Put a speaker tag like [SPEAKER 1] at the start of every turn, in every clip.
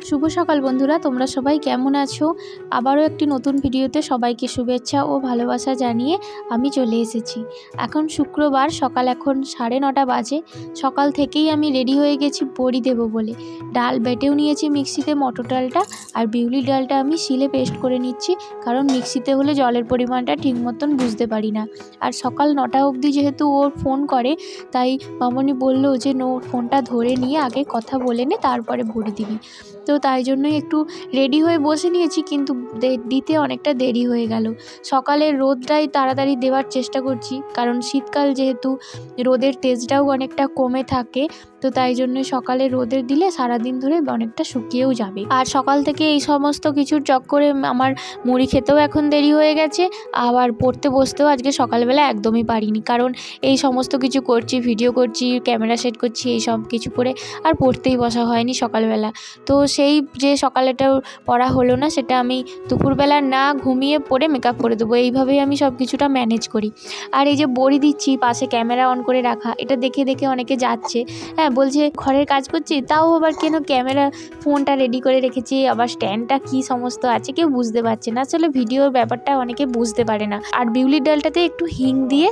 [SPEAKER 1] শুভ সকাল বন্ধুরা, তোমরা সবাই কেমন আছো? আবারও একটি নতুন ভিডিওতে সবাইকে শুভেচ্ছা ও ভালোবাসা জানিয়ে আমি চলে এসেছি। এখন শুক্রবার, সকাল এখন 9:30 বাজে। সকাল থেকেই আমি রেডি হয়ে গেছি বড়ি দেবো বলে। ডাল বেটেও নিয়েছি মিক্সিতে, মটর ডালটা আর বিউলির ডালটা আমি শিলে পেস্ট করে নিচ্ছি, কারণ মিক্সিতে হলে জলের পরিমাণটা ঠিক মতন বুঝতে পারি না। আর সকাল 9টা অবধি যেহেতু ওর ফোন করে, তাই মামনি বললো যে ফোনটা ধরে নিয়ে আগে কথা বলে নে, তারপরে বড়ি দিবি। তো তাই জন্যই একটু রেডি হয়ে বসে নিয়েছি, কিন্তু দিতে অনেকটা দেরি হয়ে গেল। সকালের রোদটাই তাড়াতাড়ি দেওয়ার চেষ্টা করছি, কারণ শীতকাল যেহেতু রোদের তেজটাও অনেকটা কমে থাকে, তো তাই জন্য সকালে রোদের দিলে সারাদিন ধরে অনেকটা শুকিয়েও যাবে। আর সকাল থেকে এই সমস্ত কিছুর চক্করে আমার মুড়ি খেতেও এখন দেরি হয়ে গেছে, আবার পড়তে বসতেও আজকে সকালবেলা একদমই পারিনি, কারণ এই সমস্ত কিছু করছি, ভিডিও করছি, ক্যামেরা সেট করছি, এই সব কিছু করে আর পড়তেই বসা হয়নি সকালবেলা। তো সেই যে সকালেটা পড়া হলো না, সেটা আমি দুপুরবেলা না ঘুমিয়ে পড়ে মেকআপ করে দেবো, এইভাবেই আমি সব কিছুটা ম্যানেজ করি। আর এই যে বড়ি দিচ্ছি, পাশে ক্যামেরা অন করে রাখা, এটা দেখে দেখে অনেকে যাচ্ছে, হ্যাঁ বলছে ঘরের কাজ করছি, তাও আবার কেন ক্যামেরা ফোনটা রেডি করে রেখেছি, আবার স্ট্যান্ডটা কী সমস্ত আছে, কেউ বুঝতে পারছে না। আসলে ভিডিওর ব্যাপারটা অনেকে বুঝতে পারে না। আর বিউলির ডালটাতে একটু হিং দিয়ে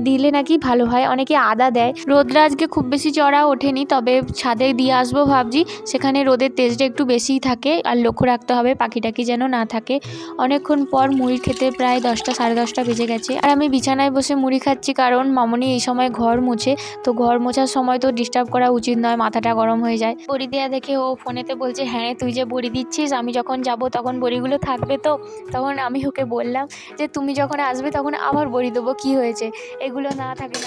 [SPEAKER 1] দিলে নাকি ভালো হয়, অনেকে আদা দেয়। রোদরা আজকে খুব বেশি চড়া ওঠেনি, তবে ছাদে দিয়ে আসবো ভাবছি, সেখানে রোদের তেজটা একটু বেশিই থাকে। আর লক্ষ্য রাখতে হবে পাখিটাকি যেন না থাকে। অনেকক্ষণ পর মুড়ি খেতে প্রায় 10টা 10:30 বেজে গেছে, আর আমি বিছানায় বসে মুড়ি খাচ্ছি, কারণ মামনি এই সময় ঘর মুছে, তো ঘর মোছার সময় তো ডিস্টার্ব করা উচিত নয়, মাথাটা গরম হয়ে যায়। বড়ি দেওয়া দেখে ও ফোনেতে বলছে, হ্যাঁ তুই যে বড়ি দিচ্ছিস, আমি যখন যাব তখন বড়িগুলো থাকবে তো? তখন আমি ওকে বললাম যে তুমি যখন আসবে তখন আবার বড়ি দেবো, কী হয়েছে, এগুলো না থাকবে।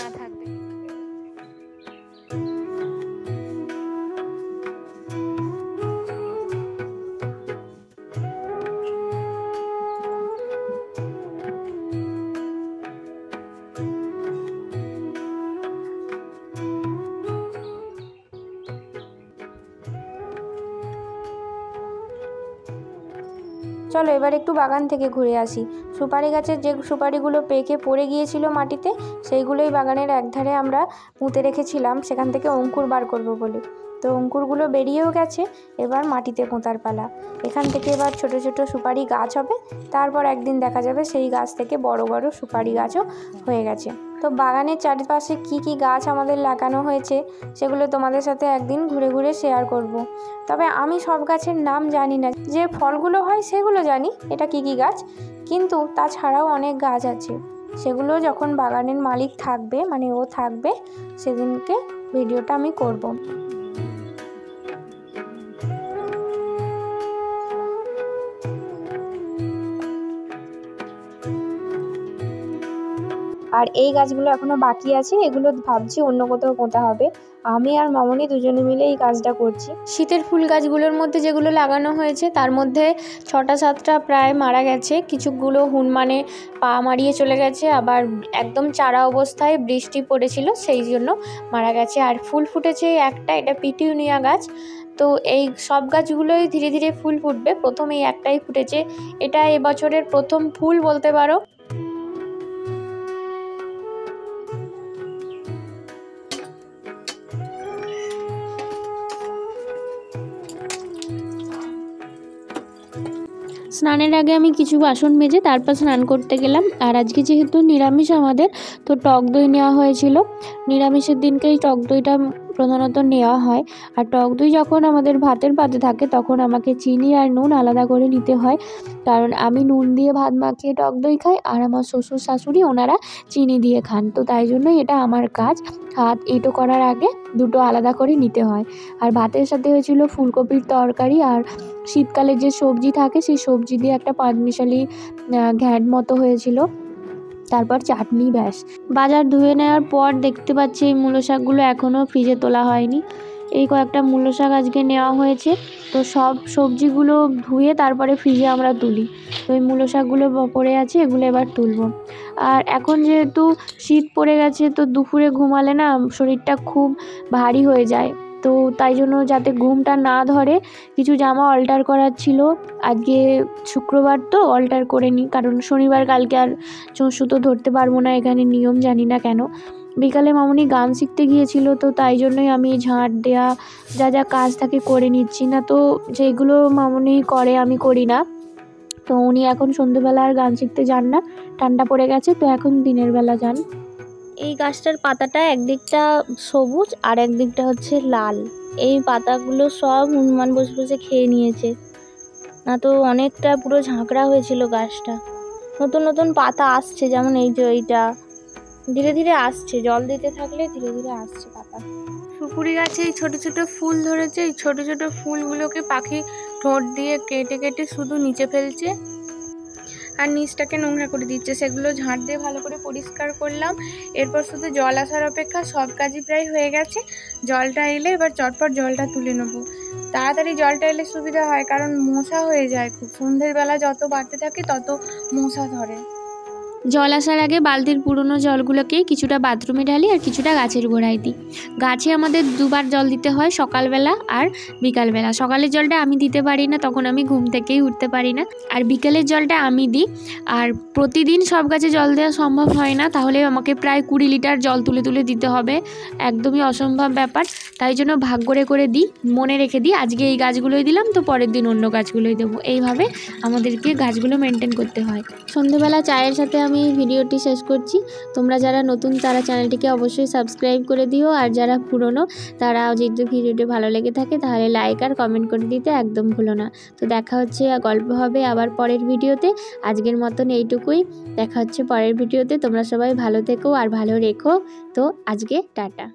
[SPEAKER 1] চলো এবার একটু বাগান থেকে ঘুরে আসি। সুপারি গাছের যে সুপারিগুলো পেকে পড়ে গিয়েছিল মাটিতে, সেইগুলোই বাগানের একধারে আমরা পুঁতে রেখেছিলাম, সেখান থেকে অঙ্কুর বার করব বলে। তো অঙ্কুরগুলো বেরিয়েও গেছে, এবার মাটিতে পোঁতার পালা। এখান থেকে এবার ছোট ছোট সুপারি গাছ হবে, তারপর একদিন দেখা যাবে সেই গাছ থেকে বড় বড় সুপারি গাছও হয়ে গেছে। তো বাগানের চারিপাশে কি কি গাছ আমাদের লাগানো হয়েছে, সেগুলো তোমাদের সাথে একদিন ঘুরে ঘুরে শেয়ার করব। তবে আমি সব গাছের নাম জানি না, যে ফলগুলো হয় সেগুলো জানি এটা কি কি গাছ, কিন্তু তাছাড়াও অনেক গাছ আছে, সেগুলো যখন বাগানের মালিক থাকবে, মানে ও থাকবে, সেদিনকে ভিডিওটা আমি করব। আর এই গাছগুলো এখনো বাকি আছে, এগুলো ভাবছি অন্য কোথাও পোঁতা হবে। আমি আর মামনি দুজনে মিলে এই কাজটা করছি। শীতের ফুল গাছগুলোর মধ্যে যেগুলো লাগানো হয়েছে, তার মধ্যে 6টা 7টা প্রায় মারা গেছে, কিছুগুলো হুনমানে পা মারিয়ে চলে গেছে, আবার একদম চারা অবস্থায় বৃষ্টি পড়েছিল সেই জন্য মারা গেছে। আর ফুল ফুটেছে একটা, এটা পিটুনিয়া গাছ। তো এই সব গাছগুলোই ধীরে ধীরে ফুল ফুটবে, প্রথম এই একটাই ফুটেছে, এটা এবছরের প্রথম ফুল বলতে পারো। স্নানের আগে আমি কিছু বাসন মেজে তারপর স্নান করতে গেলাম। আর আজকে যেহেতু নিরামিষ আমাদের, তো টক দই নেওয়া হয়েছিল। নিরামিষের দিনকেই টক দইটা প্রধানত নেওয়া হয়। আর টক দই যখন আমাদের ভাতের পাতে থাকে, তখন আমাকে চিনি আর নুন আলাদা করে নিতে হয়, কারণ আমি নুন দিয়ে ভাত মাখিয়ে টক দই খাই, আর আমার শ্বশুর শাশুড়ি ওনারা চিনি দিয়ে খান। তো তাই জন্যই এটা আমার কাজ, হাত এঁটো করার আগে দুটো আলাদা করে নিতে হয়। আর ভাতের সাথে হয়েছিল ফুলকপির তরকারি, আর শীতকালে যে সবজি থাকে সেই সবজি দিয়ে একটা পাঁচমিশালি ঘ্যাঁট মতো হয়েছিল, তারপর চাটনি, ব্যাস। বাজার ধুয়ে নেওয়ার পর দেখতে পাচ্ছি এই মূলো শাকগুলো এখনও ফ্রিজে তোলা হয়নি। এই কয়েকটা মূলো শাক আজকে নেওয়া হয়েছে, তো সব সবজিগুলো ধুয়ে তারপরে ফ্রিজে আমরা তুলি। তো এই মূলো শাকগুলো পড়ে আছে, এগুলো এবার তুলবো। আর এখন যেহেতু শীত পড়ে গেছে, তো দুপুরে ঘুমালে না শরীরটা খুব ভারী হয়ে যায়, তো তাই জন্য যাতে ঘুমটা না ধরে কিছু জামা অল্টার করার ছিল। আজকে শুক্রবার তো অল্টার করে নিই, কারণ শনিবার কালকে আর সুতো ধরতে পারবো না, এখানে নিয়ম জানি না কেন। বিকালে মামনি গান শিখতে গিয়েছিল, তো তাই জন্যই আমি ঝাঁট দেওয়া যা যা কাজ থাকে করে নিচ্ছি, না তো যেগুলো মামনি করে আমি করি না। তো উনি এখন সন্ধ্যেবেলা আর গান শিখতে যান না, ঠান্ডা পড়ে গেছে, তো এখন দিনের বেলা যান। এই গাছটার পাতাটা একদিকটা সবুজ আর একদিকটা হচ্ছে লাল। এই পাতাগুলো সব হনুমান বসে বসে খেয়ে নিয়েছে, না তো অনেকটা পুরো ঝাঁকড়া হয়েছিল গাছটা। নতুন নতুন পাতা আসছে, যেমন এই যে এইটা ধীরে ধীরে আসছে, জল দিতে থাকলে ধীরে ধীরে আসছে পাতা। সুপুরি গাছে এই ছোটো ছোটো ফুল ধরেছে, এই ছোটো ছোটো ফুলগুলোকে পাখি ঠোঁট দিয়ে কেটে কেটে শুধু নিচে ফেলছে আর নিচটাকে নোংরা করে দিচ্ছে। সেগুলো ঝাঁট দিয়ে ভালো করে পরিষ্কার করলাম। এরপর শুধু জল আসার অপেক্ষা, সব কাজই প্রায় হয়ে গেছে। জলটা এলে এবার চটপট জলটা তুলে নেবো। তাড়াতাড়ি জলটা এলে সুবিধা হয়, কারণ মশা হয়ে যায় খুব। সন্ধ্যের বেলা যত বাড়তে থাকে তত মশা ধরে। জল আসার আগে বালতির পুরনো জলগুলোকে কিছুটা বাথরুমে ঢালি আর কিছুটা গাছের গোড়ায় দিই। গাছে আমাদের দুবার জল দিতে হয়, সকালবেলা আর বিকালবেলা। সকালের জলটা আমি দিতে পারি না, তখন আমি ঘুম থেকেই উঠতে পারি না, আর বিকেলের জলটা আমি দিই। আর প্রতিদিন সব গাছে জল দেওয়া সম্ভব হয় না, তাহলে আমাকে প্রায় 20 লিটার জল তুলে তুলে দিতে হবে, একদমই অসম্ভব ব্যাপার। তাই জন্য ভাগ করে করে দিই, মনে রেখে দিই আজকে এই গাছগুলোই দিলাম তো পরের দিন অন্য গাছগুলোই দেবো। এইভাবে আমাদেরকে গাছগুলো মেনটেন করতে হয়। সন্ধ্যেবেলা চায়ের সাথে আমি ভিডিওটি শেষ করছি। তোমরা যারা নতুন তারা চ্যানেলটিকে অবশ্যই সাবস্ক্রাইব করে দিও, আর যারা পুরনো তারা যদি ভিডিওটি ভালো লেগে থাকে তাহলে লাইক আর কমেন্ট করে দিতে একদম ভুলো না। তো দেখা হচ্ছে, গল্প হবে আবার পরের ভিডিওতে। আজকের মতন এইটুকুই, দেখা হচ্ছে পরের ভিডিওতে। তোমরা সবাই ভালো থেকো আর ভালো রেখো। তো আজকে টাটা।